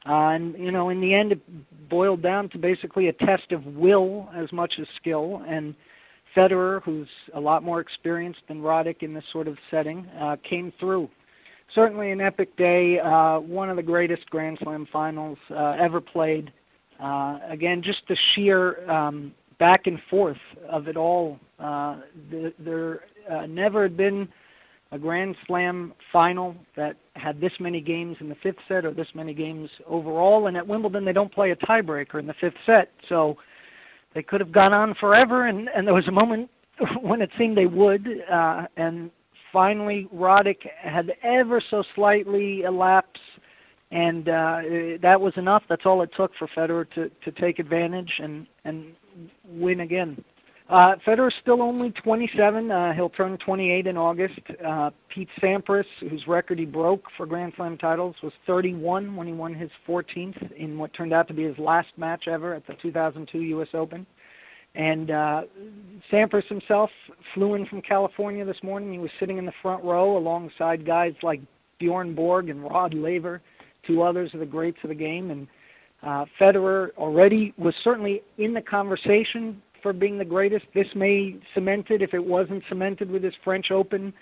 And, you know, in the end, it boiled down to basically a test of will as much as skill. And Federer, who's a lot more experienced than Roddick in this sort of setting, came through. Certainly an epic day, one of the greatest Grand Slam finals ever played. Again, just the sheer back and forth of it all. There never had been a Grand Slam final that had this many games in the fifth set or this many games overall. And at Wimbledon, they don't play a tiebreaker in the fifth set. So they could have gone on forever, and there was a moment when it seemed they would. And finally, Roddick had ever so slightly elapsed, and that was enough. That's all it took for Federer to take advantage and win again. Federer's still only 27. He'll turn 28 in August. Pete Sampras, whose record he broke for Grand Slam titles, was 31 when he won his 14th in what turned out to be his last match ever at the 2002 U.S. Open. And Sampras himself flew in from California this morning. He was sitting in the front row alongside guys like Bjorn Borg and Rod Laver, two others of the greats of the game. And Federer already was certainly in the conversation for being the greatest. This may cement it if it wasn't cemented with his French Open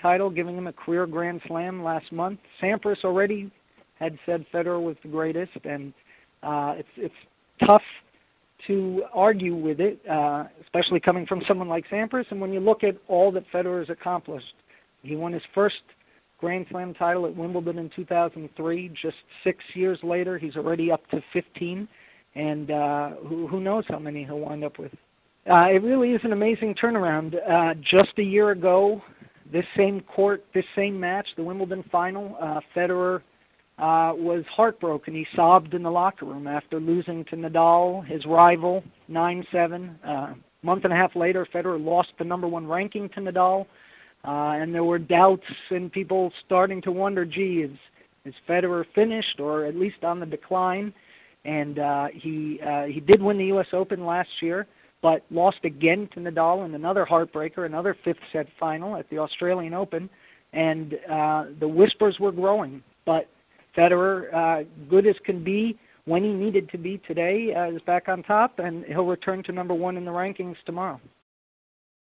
title, giving him a career Grand Slam last month. Sampras already had said Federer was the greatest, and it's tough to argue with it, especially coming from someone like Sampras. And when you look at all that Federer has accomplished, he won his first Grand Slam title at Wimbledon in 2003. Just 6 years later, he's already up to 15, and who knows how many he'll wind up with. It really is an amazing turnaround. Just a year ago, this same court, this same match, the Wimbledon final, Federer was heartbroken. He sobbed in the locker room after losing to Nadal, his rival, 9-7. A month and a half later, Federer lost the #1 ranking to Nadal, and there were doubts and people starting to wonder, gee, is Federer finished or at least on the decline? And he did win the U.S. Open last year, but lost again to Nadal in another heartbreaker, another fifth-set final at the Australian Open, and the whispers were growing. But Federer, good as can be when he needed to be today, is back on top, and he'll return to #1 in the rankings tomorrow.